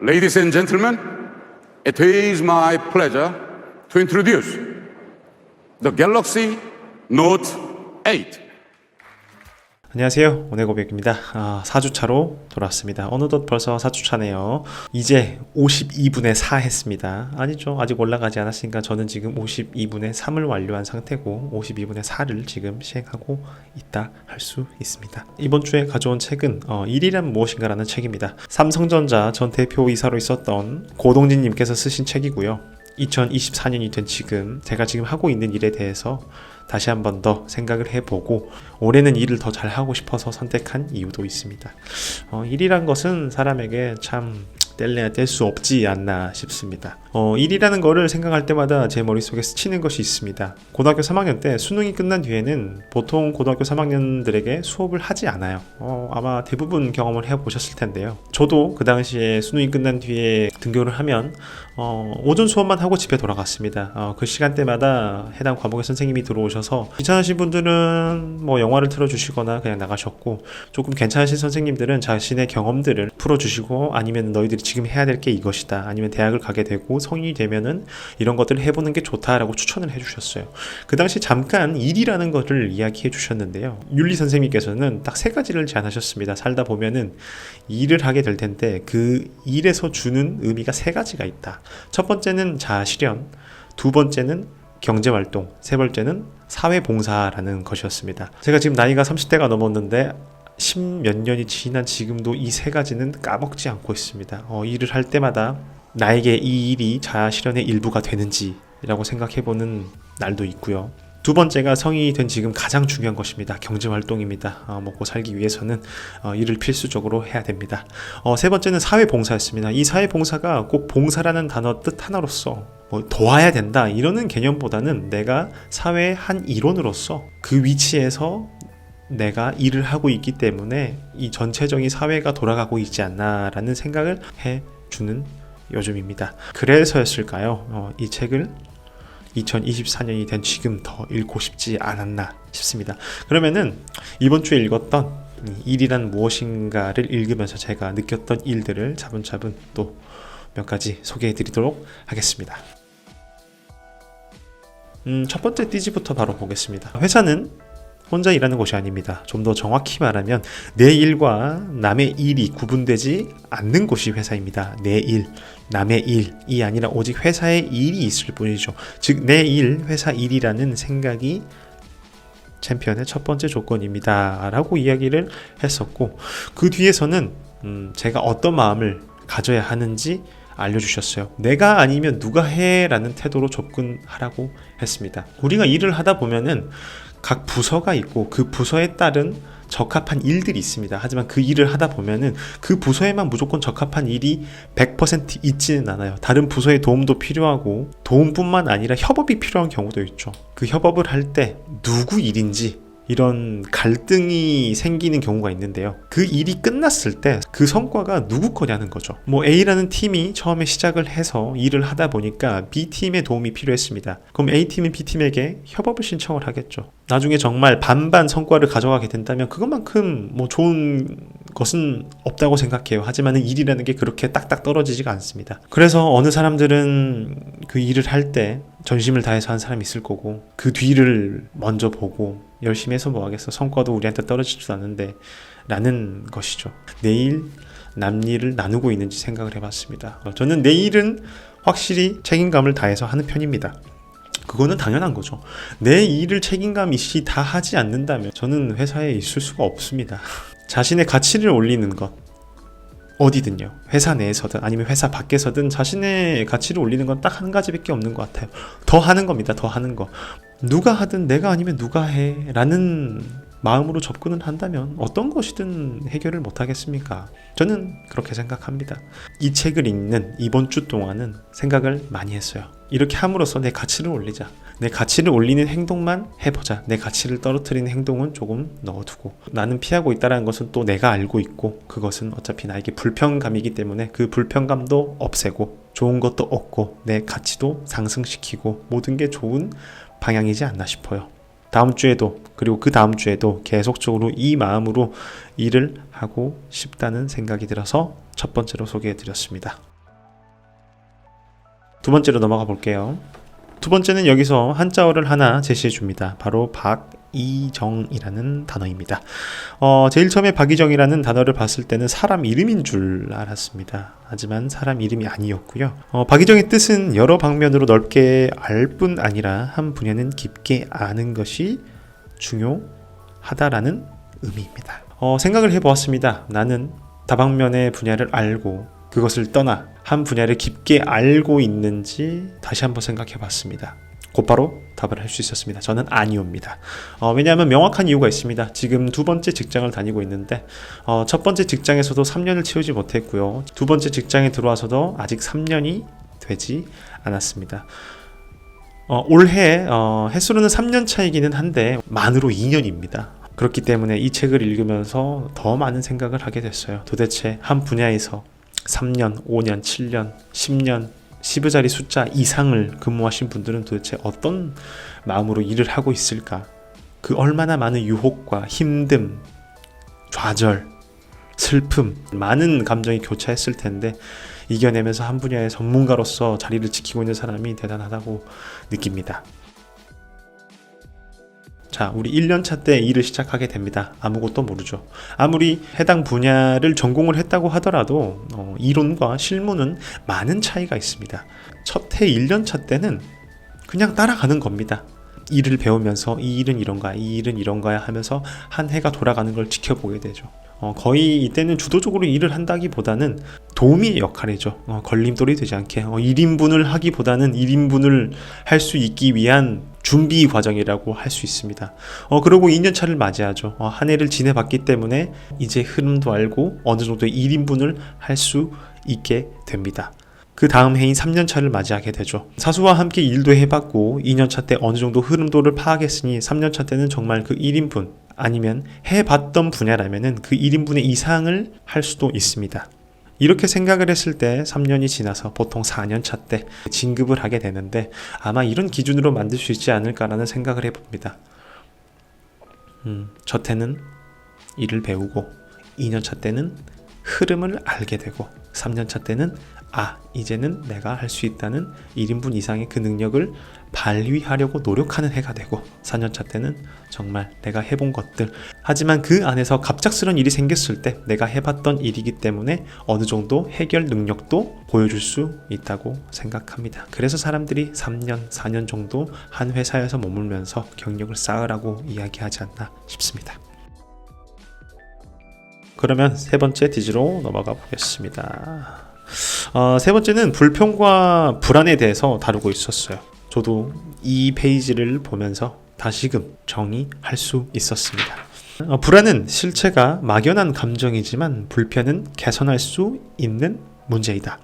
Ladies and gentlemen, it is my pleasure to introduce the Galaxy Note 8. 안녕하세요, 오네고백입니다. 4주차로 돌아왔습니다. 어느덧 벌써 4주차네요. 이제 52분의 4 했습니다. 아니죠, 아직 올라가지 않았으니까 저는 지금 52분의 3을 완료한 상태고 52분의 4를 지금 시행하고 있다 할 수 있습니다. 이번 주에 가져온 책은 일이란 무엇인가라는 책입니다. 삼성전자 전 대표이사로 있었던 고동진 님께서 쓰신 책이고요. 2024년이 된 지금 제가 지금 하고 있는 일에 대해서 다시 한 번 더 생각을 해보고 올해는 일을 더 잘하고 싶어서 선택한 이유도 있습니다. 일이란 것은 사람에게 참 뗄래야 뗄 수 없지 않나 싶습니다. 일이라는 거를 생각할 때마다 제 머릿속에 스치는 것이 있습니다. 고등학교 3학년 때 수능이 끝난 뒤에는 보통 고등학교 3학년들에게 수업을 하지 않아요. 아마 대부분 경험을 해보셨을 텐데요. 저도 그 당시에 수능이 끝난 뒤에 등교를 하면 오전 수업만 하고 집에 돌아갔습니다. 그 시간대마다 해당 과목의 선생님이 들어오셔서 귀찮으신 분들은 뭐 영화를 틀어주시거나 그냥 나가셨고, 조금 괜찮으신 선생님들은 자신의 경험들을 풀어주시고, 아니면 너희들이 지금 해야 될 게 이것이다, 아니면 대학을 가게 되고 성인이 되면은 이런 것들을 해보는 게 좋다라고 추천을 해주셨어요. 그 당시 잠깐 일이라는 것을 이야기해 주셨는데요. 윤리 선생님께서는 딱 3가지를 제안하셨습니다. 살다 보면은 일을 하게 될 텐데 그 일에서 주는 의미가 3가지가 있다. 첫 번째는 자아실현, 두 번째는 경제활동, 세 번째는 사회봉사라는 것이었습니다. 제가 지금 나이가 30대가 넘었는데 10몇 년이 지난 지금도 이 3가지는 까먹지 않고 있습니다. 일을 할 때마다 나에게 이 일이 자아실현의 일부가 되는지라고 생각해보는 날도 있고요. 두 번째가 성인이 된 지금 가장 중요한 것입니다. 경제활동입니다. 먹고 살기 위해서는 일을 필수적으로 해야 됩니다. 세 번째는 사회봉사였습니다. 이 사회봉사가 꼭 봉사라는 단어 뜻 하나로서 도와야 된다 이러는 개념보다는 내가 사회의 한 일원으로서 그 위치에서 내가 일을 하고 있기 때문에 이 전체적인 사회가 돌아가고 있지 않나 라는 생각을 해주는 요즘입니다. 그래서였을까요? 이 책을 2024년이 된 지금 더 읽고 싶지 않았나 싶습니다. 그러면은 이번 주에 읽었던 일이란 무엇인가를 읽으면서 제가 느꼈던 일들을 차분차분 또 몇 가지 소개해 드리도록 하겠습니다. 첫 번째 띠지부터 바로 보겠습니다. 회사는 혼자 일하는 곳이 아닙니다. 좀 더 정확히 말하면 내 일과 남의 일이 구분되지 않는 곳이 회사입니다. 내 일, 남의 일이 아니라 오직 회사의 일이 있을 뿐이죠. 즉 내 일, 회사 일이라는 생각이 챔피언의 첫 번째 조건입니다 라고 이야기를 했었고, 그 뒤에서는 제가 어떤 마음을 가져야 하는지 알려주셨어요. 내가 아니면 누가 해 라는 태도로 접근하라고 했습니다. 우리가 일을 하다 보면은 각 부서가 있고 그 부서에 따른 적합한 일들이 있습니다. 하지만 그 일을 하다 보면은 그 부서에만 무조건 적합한 일이 100% 있지는 않아요. 다른 부서의 도움도 필요하고, 도움뿐만 아니라 협업이 필요한 경우도 있죠. 그 협업을 할 때 누구 일인지 이런 갈등이 생기는 경우가 있는데요. 그 일이 끝났을 때 그 성과가 누구 거냐는 거죠. A라는 팀이 처음에 시작을 해서 일을 하다 보니까 B팀의 도움이 필요했습니다. 그럼 A팀은 B팀에게 협업을 신청을 하겠죠. 나중에 정말 반반 성과를 가져가게 된다면 그것만큼 좋은 것은 없다고 생각해요. 하지만 일이라는 게 그렇게 딱딱 떨어지지가 않습니다. 그래서 어느 사람들은 그 일을 할 때 전심을 다해서 한 사람이 있을 거고, 그 뒤를 먼저 보고 열심히 해서 뭐 하겠어, 성과도 우리한테 떨어지지도 않는데 라는 것이죠. 내일 남일을 나누고 있는지 생각을 해봤습니다. 저는 내일은 확실히 책임감을 다해서 하는 편입니다. 그거는 당연한 거죠. 내 일을 책임감 있이 다 하지 않는다면 저는 회사에 있을 수가 없습니다. 자신의 가치를 올리는 것, 어디든요. 회사 내에서든 아니면 회사 밖에서든 자신의 가치를 올리는 건 딱 한 가지밖에 없는 것 같아요. 더 하는 겁니다. 더 하는 거. 누가 하든 내가 아니면 누가 해 라는 마음으로 접근을 한다면 어떤 것이든 해결을 못 하겠습니까? 저는 그렇게 생각합니다. 이 책을 읽는 이번 주 동안은 생각을 많이 했어요. 이렇게 함으로써 내 가치를 올리자. 내 가치를 올리는 행동만 해보자. 내 가치를 떨어뜨리는 행동은 조금 넣어두고. 나는 피하고 있다는 것은 또 내가 알고 있고, 그것은 어차피 나에게 불편감이기 때문에 그 불편감도 없애고, 좋은 것도 얻고, 내 가치도 상승시키고, 모든 게 좋은 방향이지 않나 싶어요. 다음 주에도, 그리고 그 다음 주에도 계속적으로 이 마음으로 일을 하고 싶다는 생각이 들어서 첫 번째로 소개해 드렸습니다. 두 번째로 넘어가 볼게요. 두 번째는 여기서 한자어를 하나 제시해 줍니다. 바로 박이정이라는 단어입니다. 제일 처음에 박이정이라는 단어를 봤을 때는 사람 이름인 줄 알았습니다. 하지만 사람 이름이 아니었고요. 박이정의 뜻은 여러 방면으로 넓게 알 뿐 아니라 한 분야는 깊게 아는 것이 중요하다라는 의미입니다. 생각을 해보았습니다. 나는 다방면의 분야를 알고 그것을 떠나 한 분야를 깊게 알고 있는지 다시 한번 생각해 봤습니다. 곧바로 답을 할 수 있었습니다. 저는 아니옵니다. 왜냐하면 명확한 이유가 있습니다. 지금 두 번째 직장을 다니고 있는데 첫 번째 직장에서도 3년을 채우지 못했고요. 두 번째 직장에 들어와서도 아직 3년이 되지 않았습니다. 올해 횟수로는 3년 차이기는 한데 만으로 2년입니다. 그렇기 때문에 이 책을 읽으면서 더 많은 생각을 하게 됐어요. 도대체 한 분야에서 3년, 5년, 7년, 10년, 10여자리 숫자 이상을 근무하신 분들은 도대체 어떤 마음으로 일을 하고 있을까? 그 얼마나 많은 유혹과 힘듦, 좌절, 슬픔, 많은 감정이 교차했을 텐데 이겨내면서 한 분야의 전문가로서 자리를 지키고 있는 사람이 대단하다고 느낍니다. 자, 우리 1년차 때 일을 시작하게 됩니다. 아무것도 모르죠. 아무리 해당 분야를 전공을 했다고 하더라도 이론과 실무는 많은 차이가 있습니다. 첫 해 1년차 때는 그냥 따라가는 겁니다. 일을 배우면서 이 일은 이런가, 이 일은 이런가야 하면서 한 해가 돌아가는 걸 지켜보게 되죠. 거의 이때는 주도적으로 일을 한다기보다는 도우미의 역할이죠. 걸림돌이 되지 않게 1인분을 하기보다는 1인분을 할 수 있기 위한 준비 과정이라고 할 수 있습니다. 그리고 2년차를 맞이하죠. 한 해를 지내봤기 때문에 이제 흐름도 알고 어느 정도의 1인분을 할 수 있게 됩니다. 그 다음 해인 3년차를 맞이하게 되죠. 사수와 함께 일도 해봤고 2년차 때 어느 정도 흐름도를 파악했으니 3년차 때는 정말 그 1인분 아니면 해봤던 분야라면 그 1인분의 이상을 할 수도 있습니다. 이렇게 생각을 했을 때 3년이 지나서 보통 4년차 때 진급을 하게 되는데 아마 이런 기준으로 만들 수 있지 않을까라는 생각을 해봅니다. 저 때는 일을 배우고 2년차 때는 흐름을 알게 되고 3년차 때는 이제는 내가 할 수 있다는 1인분 이상의 그 능력을 발휘하려고 노력하는 해가 되고 4년차 때는 정말 내가 해본 것들 하지만 그 안에서 갑작스런 일이 생겼을 때 내가 해봤던 일이기 때문에 어느 정도 해결 능력도 보여줄 수 있다고 생각합니다. 그래서 사람들이 3년, 4년 정도 한 회사에서 머물면서 경력을 쌓으라고 이야기하지 않나 싶습니다. 그러면 세 번째 디지로 넘어가 보겠습니다. 세 번째는 불평과 불안에 대해서 다루고 있었어요. 저도 이 페이지를 보면서 다시금 정의할 수 있었습니다. 불안은 실체가 막연한 감정이지만 불편은 개선할 수 있는 문제이다.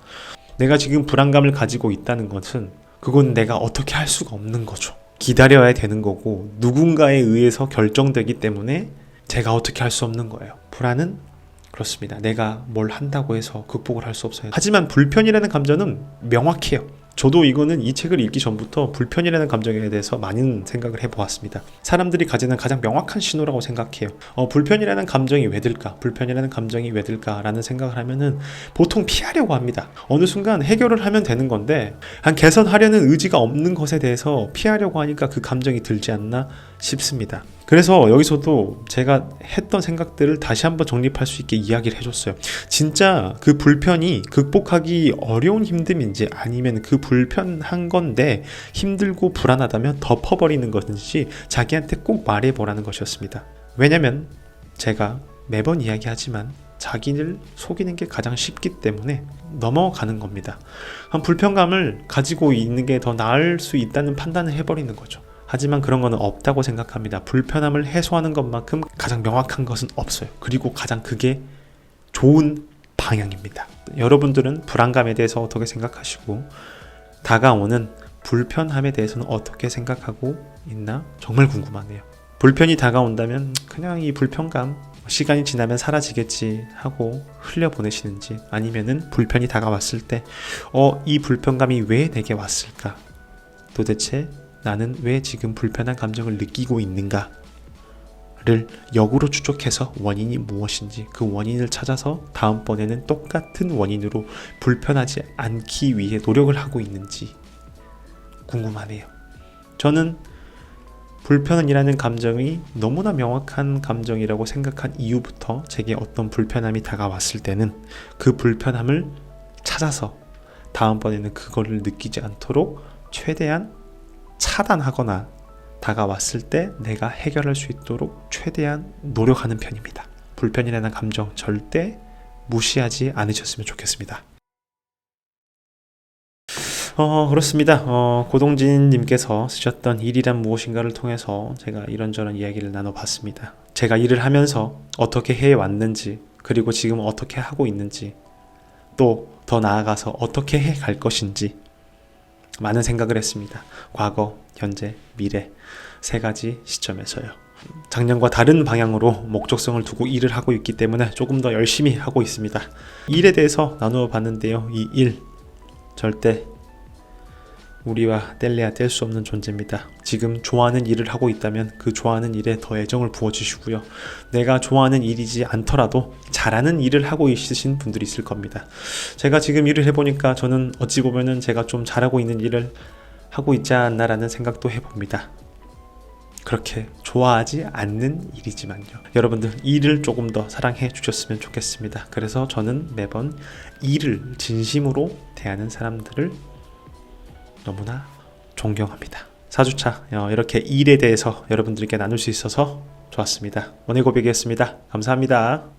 내가 지금 불안감을 가지고 있다는 것은 그건 내가 어떻게 할 수가 없는 거죠. 기다려야 되는 거고 누군가에 의해서 결정되기 때문에 제가 어떻게 할 수 없는 거예요. 불안은 그렇습니다. 내가 뭘 한다고 해서 극복을 할 수 없어요. 하지만 불편이라는 감정은 명확해요. 저도 이거는 이 책을 읽기 전부터 불편이라는 감정에 대해서 많은 생각을 해보았습니다. 사람들이 가지는 가장 명확한 신호라고 생각해요. 불편이라는 감정이 왜 들까? 불편이라는 감정이 왜 들까? 라는 생각을 하면은 보통 피하려고 합니다. 어느 순간 해결을 하면 되는 건데 개선하려는 의지가 없는 것에 대해서 피하려고 하니까 그 감정이 들지 않나 싶습니다. 그래서 여기서도 제가 했던 생각들을 다시 한번 정립할 수 있게 이야기를 해줬어요. 진짜 그 불편이 극복하기 어려운 힘듦인지 아니면 그 불편한 건데 힘들고 불안하다면 덮어버리는 것인지 자기한테 꼭 말해보라는 것이었습니다. 왜냐면 제가 매번 이야기하지만 자기를 속이는 게 가장 쉽기 때문에 넘어가는 겁니다. 한 불편감을 가지고 있는 게 더 나을 수 있다는 판단을 해버리는 거죠. 하지만 그런 거는 없다고 생각합니다. 불편함을 해소하는 것만큼 가장 명확한 것은 없어요. 그리고 가장 그게 좋은 방향입니다. 여러분들은 불안감에 대해서 어떻게 생각하시고 다가오는 불편함에 대해서는 어떻게 생각하고 있나 정말 궁금하네요. 불편이 다가온다면 그냥 이 불편감 시간이 지나면 사라지겠지 하고 흘려보내시는지 아니면은 불편이 다가왔을 때 이 불편감이 왜 내게 왔을까? 도대체 나는 왜 지금 불편한 감정을 느끼고 있는가? 를 역으로 추적해서 원인이 무엇인지 그 원인을 찾아서 다음번에는 똑같은 원인으로 불편하지 않기 위해 노력을 하고 있는지 궁금하네요. 저는 불편이라는 감정이 너무나 명확한 감정이라고 생각한 이후부터 제게 어떤 불편함이 다가왔을 때는 그 불편함을 찾아서 다음번에는 그거를 느끼지 않도록 최대한 차단하거나 다가왔을 때 내가 해결할 수 있도록 최대한 노력하는 편입니다. 불편이라는 감정 절대 무시하지 않으셨으면 좋겠습니다. 그렇습니다. 고동진님께서 쓰셨던 일이란 무엇인가를 통해서 제가 이런저런 이야기를 나눠봤습니다. 제가 일을 하면서 어떻게 해왔는지, 그리고 지금 어떻게 하고 있는지, 또 더 나아가서 어떻게 해갈 것인지 많은 생각을 했습니다. 과거, 현재, 미래 세 가지 시점에서요. 작년과 다른 방향으로 목적성을 두고 일을 하고 있기 때문에 조금 더 열심히 하고 있습니다. 일에 대해서 나누어 봤는데요. 이 일 절대 우리와 뗄래야 뗄 수 없는 존재입니다. 지금 좋아하는 일을 하고 있다면 그 좋아하는 일에 더 애정을 부어주시고요. 내가 좋아하는 일이지 않더라도 잘하는 일을 하고 있으신 분들이 있을 겁니다. 제가 지금 일을 해보니까 저는 어찌 보면은 제가 좀 잘하고 있는 일을 하고 있지 않나라는 생각도 해봅니다. 그렇게 좋아하지 않는 일이지만요. 여러분들 일을 조금 더 사랑해 주셨으면 좋겠습니다. 그래서 저는 매번 일을 진심으로 대하는 사람들을 너무나 존경합니다. 4주차 이렇게 일에 대해서 여러분들께 나눌 수 있어서 좋았습니다. 원의 고백이었습니다. 감사합니다.